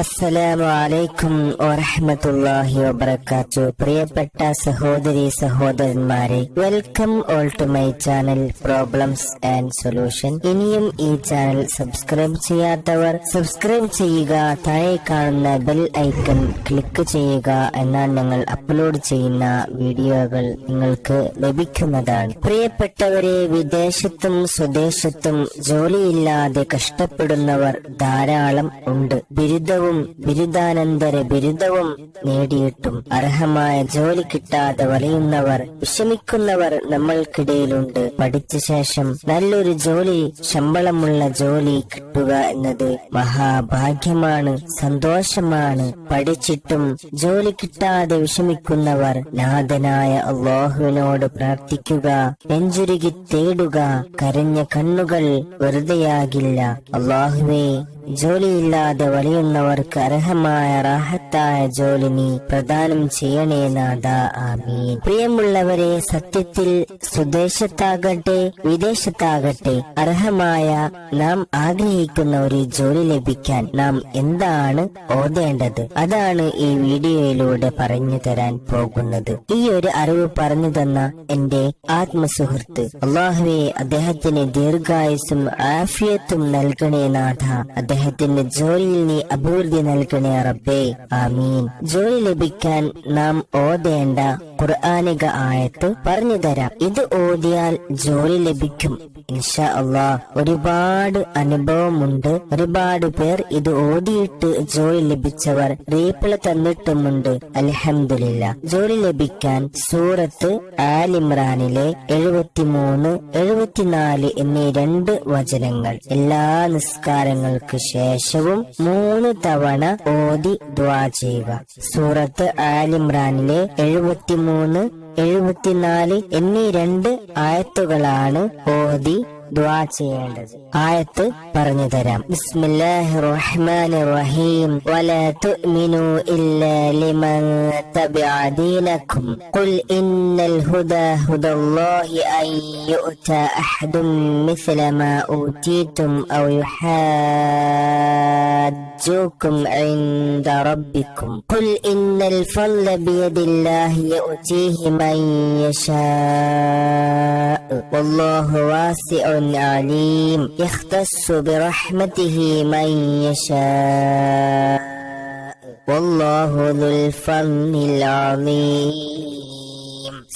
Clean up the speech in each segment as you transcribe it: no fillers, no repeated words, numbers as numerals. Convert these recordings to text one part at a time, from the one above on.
അസ്സലാമു അലൈക്കും വറഹ്മത്തുള്ളാഹി വബറകാതുഹു. പ്രിയപ്പെട്ട സഹോദരി സഹോദരന്മാരെ, welcome all to my channel problems and solution. ഇനിയും ഈ ചാനൽ സബ്സ്ക്രൈബ് ചെയ്യാത്തവർ സബ്സ്ക്രൈബ് ചെയ്യുക, താഴെ കാണുന്ന ബെൽ ഐക്കൺ ക്ലിക്ക് ചെയ്യുക. എന്നാൽ ഞങ്ങൾ അപ്ലോഡ് ചെയ്യുന്ന വീഡിയോകൾ നിങ്ങൾക്ക് ലഭിക്കുന്നതാണ്. പ്രിയപ്പെട്ടവരെ, വിദേശത്തും സ്വദേശത്തും ജോലിയില്ലാതെ കഷ്ടപ്പെടുന്നവർ ധാരാളം ഉണ്ട്. ബിരുദവും ബിരുദാനന്തര ബിരുദവും നേടിയിട്ടും അർഹമായ ജോലി കിട്ടാതെ വലയുന്നവർ, വിഷമിക്കുന്നവർ നമ്മൾക്കിടയിലുണ്ട്. പഠിച്ച ശേഷം നല്ലൊരു ജോലി, ശമ്പളമുള്ള ജോലി കിട്ടുക എന്നത് മഹാഭാഗ്യമാണ്, സന്തോഷമാണ്. പഠിച്ചിട്ടും ജോലി കിട്ടാതെ വിഷമിക്കുന്നവർ നാഥനായ അല്ലാഹുവിനോട് പ്രാർത്ഥിക്കുക, നെഞ്ചുരുകി തേടുക. കരഞ്ഞ കണ്ണുകൾ വെറുതെയാകില്ല. അല്ലാഹുവേ, ജോലിയില്ലാതെ വലയുന്നവർക്ക് അർഹമായ റാഹത്തായ ജോലി നീ പ്രദാനം ചെയ്യണേ നാഥ, ആമീൻ. പ്രിയമുള്ളവരെ, സത്യത്തിൽ സ്വദേശത്താകട്ടെ വിദേശത്താകട്ടെ അർഹമായ നാം ആഗ്രഹിക്കുന്ന ഒരു ജോലി ലഭിക്കാൻ നാം എന്താണ് ഓതേണ്ടത്? അതാണ് ഈ വീഡിയോയിലൂടെ പറഞ്ഞു തരാൻ പോകുന്നത്. ഈ ഒരു അറിവ് പറഞ്ഞു തന്ന എന്റെ ആത്മസുഹൃത്ത്, അല്ലാഹുവേ, അദ്ദേഹത്തിന് ദീർഘായുസ്സും ആഫിയത്തും നൽകണേ നാഥ. അദ്ദേഹത്തിന്റെ ജോലിയിൽ നീ അഭിവൃദ്ധി നൽകണേ റബ്ബേ, ആമീൻ. ജോലി ലഭിക്കാൻ നാം ഓതേണ്ട ഖുർആനിക ആയത്ത് പറഞ്ഞു തരാം. ഇത് ഓതിയാൽ ജോലി ലഭിക്കും ഇൻഷാ അല്ലാഹ്. ഒരുപാട് അനുഭവമുണ്ട്. ഒരുപാട് പേർ ഇത് ഓതിയിട്ട് ജോലി ലഭിച്ചവർ റീപ്ലൈ തന്നിട്ടുമുണ്ട്. അൽഹംദുലില്ലാ. ജോലി ലഭിക്കാൻ സൂറത്ത് ആൽ ഇമ്രാനിലെ 73, 74 എന്നീ 2 വചനങ്ങൾ എല്ലാ നിസ്കാരങ്ങൾക്ക് ശേഷവും 3 തവണ ഓതി ദുആ ചെയ്യുക. സൂറത്ത് ആൽ ഇമ്രാനിലെ 73, 74 എന്നീ 2 ആയത്തുകളാണ് ഓതി ദുആ ചെയ്യേണ്ടത്. ആയത്ത് പറഞ്ഞു തരാം. ബിസ്മില്ലാഹിർ റഹ്മാനിർ റഹീം. വലാ തുഅ്മിനു ഇല്ലാ ലിമൻ തബിഅ ദീനകും ഖുൽ ഇന്നൽ ഹുദാ ഹുദല്ലാഹി അൻ യുഅ്താ അഹദും മിസ്ല മാ ഊതീതും ഔ യുഹാജ്ജൂകും ഇൻദ റബ്ബികും ഖുൽ ഇന്നൽ ഫള ബിയദില്ലാഹി യുഅ്തീഹി മൻ യശാ വല്ലാഹു വാസിഉൻ عليم يختص برحمته من يشاء والله ذو الفضل العظيم.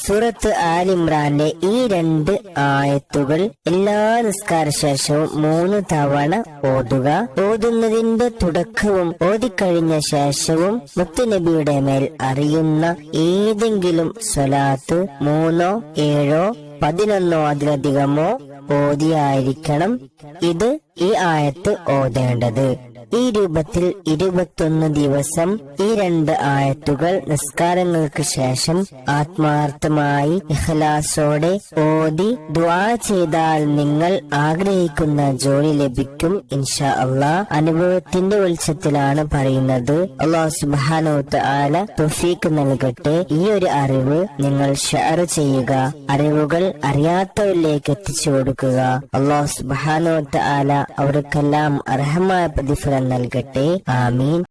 സൂറത്ത് ആൽ ഇമ്രാന്റെ ഈ 2 ആയത്തുകൾ എല്ലാ നിസ്കാര ശേഷവും 3 തവണ ഓതുക. ഓതുന്നതിന്റെ തുടക്കവും ഓതിക്കഴിഞ്ഞ ശേഷവും മുത്തുനബിയുടെ മേൽ അറിയുന്ന ഏതെങ്കിലും സ്വലാത്ത് 3, 7, 11 അതിലധികമോ ഓതിയായിരിക്കണം ഈ ആയത്ത് ഓതേണ്ടത്. ഈ രൂപത്തിൽ 21 ദിവസം ഈ 2 ആയത്തുകൾ നിസ്കാരങ്ങൾക്ക് ശേഷം ആത്മാർത്ഥമായി ഇഖ്ലാസോടെ ഓതി ദുആ ചെയ്താൽ നിങ്ങൾ ആഗ്രഹിക്കുന്ന ജോലി ലഭിക്കും ഇൻഷാ അല്ലാഹ്. അനുഭവത്തിന്റെ വെളിച്ചത്തിലാണ് പറയുന്നത്. അല്ലാഹു സുബ്ഹാനഹു വ തആല തൗഫീഖ് നൽകട്ടെ. ഈ ഒരു അറിവ് നിങ്ങൾ ഷെയർ ചെയ്യുക, അറിവുകൾ അറിയാത്തവരിലേക്ക് എത്തിച്ചു കൊടുക്കുക. അല്ലാഹു സുബ്ഹാനഹു വ തആല അവർക്കെല്ലാം അർഹമായ പ്രതിഫലം നൽകട്ടെ, ആമീൻ.